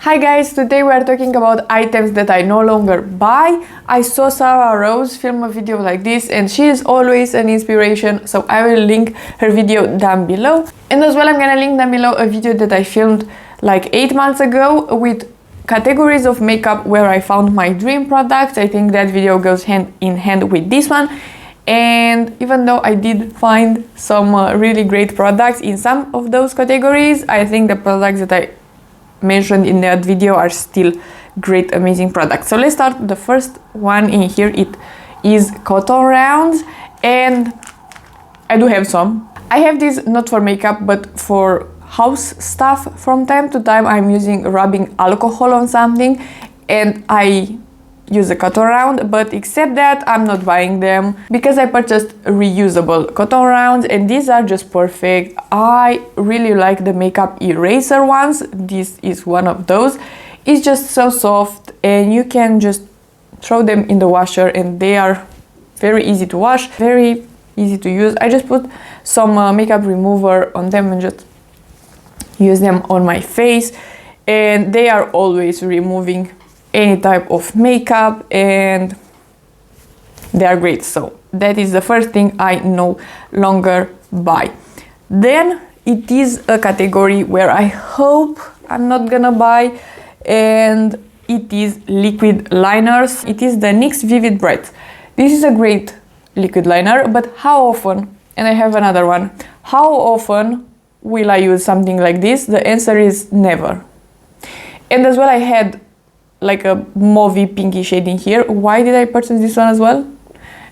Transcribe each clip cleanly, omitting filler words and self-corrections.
Hi guys, today we are talking about items that I no longer buy. I saw Sarah Rose film a video like this and she is always an inspiration, so I will link her video down below. And as well I'm gonna link down below a video that I filmed like 8 months ago with categories of makeup where I found my dream products. I think that video goes hand in hand with this one. And even though I did find some really great products in some of those categories, I think the products that I mentioned in that video are still great, amazing products. So let's start. The first one in here, it is cotton rounds, and I do have some. I have these not for makeup but for house stuff. From time to time I'm rubbing alcohol on something and I use a cotton round, but except that I'm not buying them because I purchased reusable cotton rounds and these are just perfect. I really like the makeup eraser ones. This is one of those. It's just so soft and you can just throw them in the washer and they are very easy to wash, very easy to use. I just put some makeup remover on them and just use them on my face, and they are always removing any type of makeup and they are great. So that is the first thing I no longer buy. Then it is a category where I hope I'm not gonna buy, and it is liquid liners. It is the NYX Vivid Bright. This is a great liquid liner, but how often, and I have another one, how often will I use something like this? The answer is never. And as well I had like a mauvey pinky shade in here. Why did I purchase this one as well?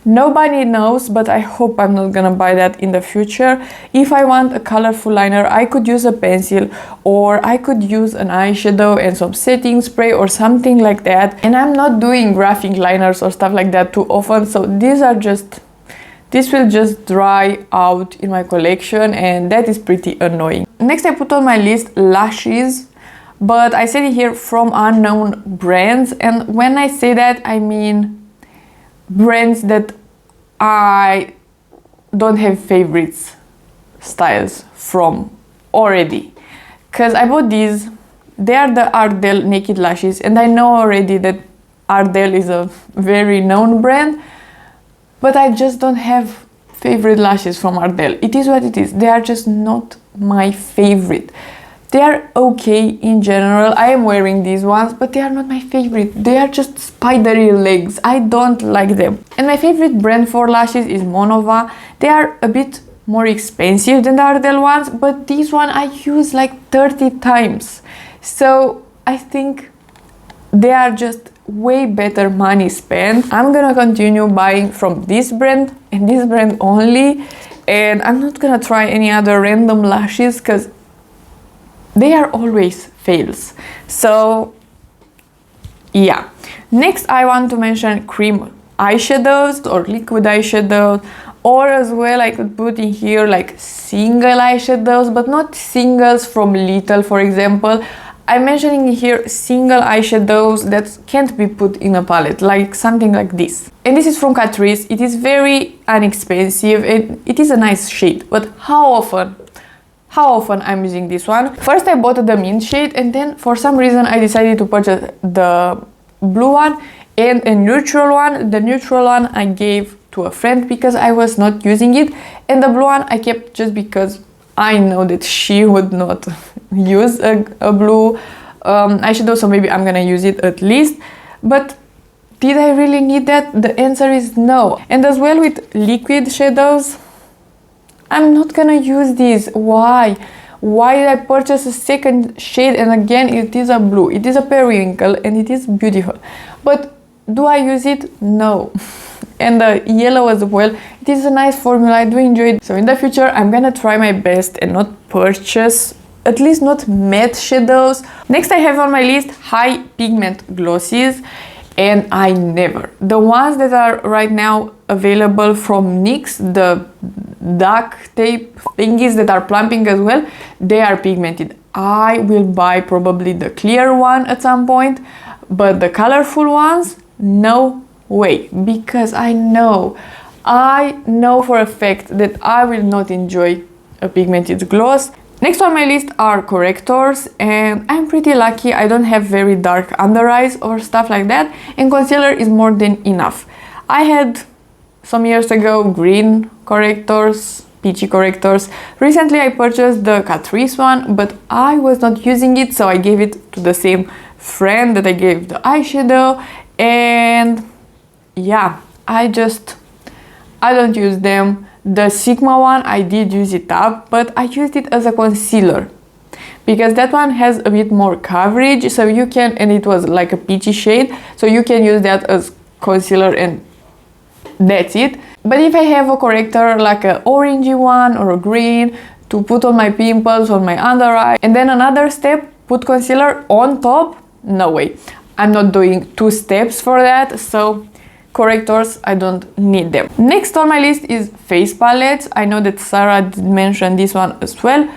Nobody knows, but I hope I'm not gonna buy that in the future. If I want a colorful liner, I could use a pencil or I could use an eyeshadow and some setting spray or something like that. And I'm not doing graphic liners or stuff like that too often, so this will just dry out in my collection and that is pretty annoying. Next I put on my list lashes. But I said it here, from unknown brands, and when I say that I mean brands that I don't have favorites styles from already, because I bought these. They are the Ardell naked lashes and I know already that Ardell is a very known brand, but I just don't have favorite lashes from Ardell. It is what it is. They are just not my favorite. They are okay in general. I am wearing these ones, but they are not my favorite. They are just spidery legs. I don't like them. And my favorite brand for lashes is Monova. They are a bit more expensive than the Ardell ones, but this one I use like 30 times. So I think they are just way better money spent. I'm gonna continue buying from this brand and this brand only, and I'm not gonna try any other random lashes because they are always fails. So yeah. Next I want to mention cream eyeshadows or liquid eyeshadows, or as well I could put in here like single eyeshadows, but not singles from Little, for example. I'm mentioning here single eyeshadows that can't be put in a palette, like something like this. And this is from Catrice. It is very inexpensive and it is a nice shade, but how often I'm using this one? First I bought the mint shade and then for some reason I decided to purchase the blue one and a neutral one. The neutral one I gave to a friend because I was not using it, and the blue one I kept just because I know that she would not use a blue eyeshadow, so maybe I'm gonna use it at least. But did I really need that? The answer is no. And as well with liquid shadows, I'm not gonna use this. Why? Why did I purchase a second shade? And again, it is a blue. It is a periwinkle and it is beautiful. But do I use it? No. And the yellow as well. It is a nice formula. I do enjoy it. So in the future, I'm gonna try my best and not purchase, at least not matte shadows. Next I have on my list high pigment glosses. And I never. The ones that are right now available from NYX, the duct tape thingies that are plumping as well, they are pigmented. I will buy probably the clear one at some point, but the colorful ones, no way, because I know for a fact that I will not enjoy a pigmented gloss. Next on my list are correctors, and I'm pretty lucky. I don't have very dark under eyes or stuff like that, and concealer is more than enough. I had some years ago green correctors, peachy correctors. Recently I purchased the Catrice one, but I was not using it, so I gave it to the same friend that I gave the eyeshadow, and yeah, I don't use them. The Sigma one, I did use it up, but I used it as a concealer because that one has a bit more coverage, so you can, and it was like a peachy shade, so you can use that as concealer and that's it. But if I have a corrector like an orangey one or a green to put on my pimples, on my under eye, and then another step, put concealer on top, no way. I'm not doing 2 steps for that, so correctors, I don't need them. Next on my list is face palettes. I know that Sarah did mention this one as well.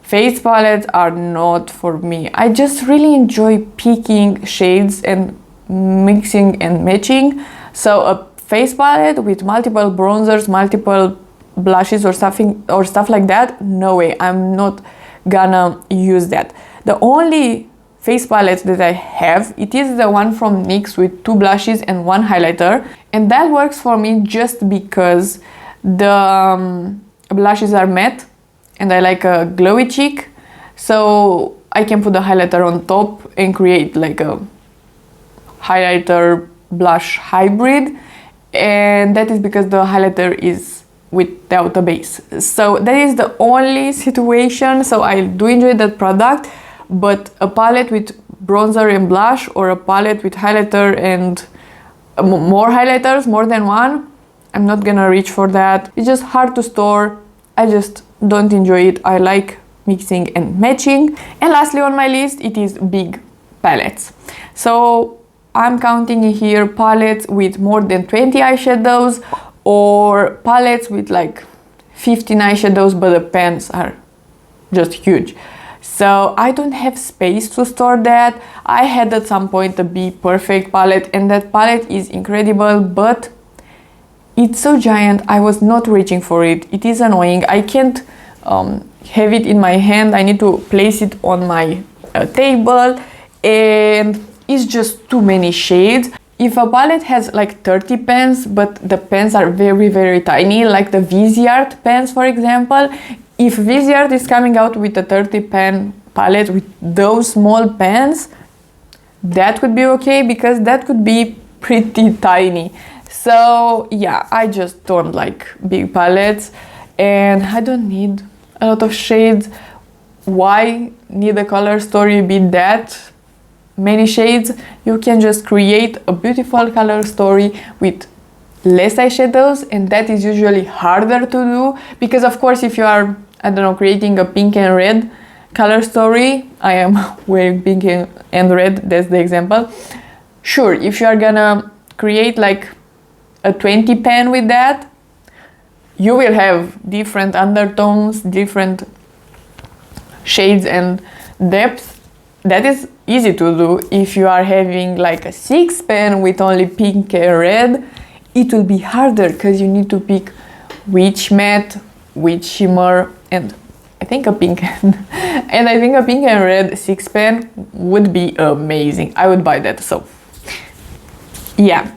Face palettes are not for me. I just really enjoy picking shades and mixing and matching. So a face palette with multiple bronzers, multiple blushes or stuff like that, no way, I'm not gonna use that. The only face palette that I have, it is the one from NYX with 2 blushes and 1 highlighter, and that works for me just because the blushes are matte and I like a glowy cheek, so I can put the highlighter on top and create like a highlighter blush hybrid, and that is because the highlighter is without a base. So that is the only situation, so I do enjoy that product. But a palette with bronzer and blush, or a palette with highlighter and more highlighters, more than one, I'm not gonna reach for that. It's just hard to store. I just don't enjoy it. I like mixing and matching. And lastly on my list, it is big palettes. So I'm counting here palettes with more than 20 eyeshadows, or palettes with like 15 eyeshadows, but the pans are just huge. So I don't have space to store that. I had at some point a Be Perfect palette, and that palette is incredible, but it's so giant, I was not reaching for it. It is annoying. I can't have it in my hand. I need to place it on my table, and it's just too many shades. If a palette has like 30 pens, but the pens are very, very tiny, like the Viseart pens, for example, if Viseart is coming out with a 30 pen palette with those small pens, that would be okay, because that could be pretty tiny. So yeah, I just don't like big palettes, and I don't need a lot of shades. Why need a color story be that many shades? You can just create a beautiful color story with less eyeshadows, and that is usually harder to do, because of course if you are, I don't know, creating a pink and red color story, I am wearing pink and red, that's the example. Sure, if you are gonna create like a 20 pen with that, you will have different undertones, different shades and depth. That is easy to do. If you are having like a 6 pen with only pink and red, it will be harder, because you need to pick which matte, which shimmer, and I think a pink and I think a pink and red 6 pen would be amazing. I would buy that. So yeah,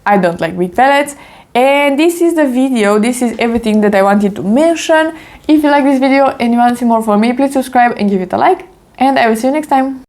I don't like big palettes. And this is the video. This is everything that I wanted to mention. If you like this video and you want to see more from me, please subscribe and give it a like, and I will see you next time.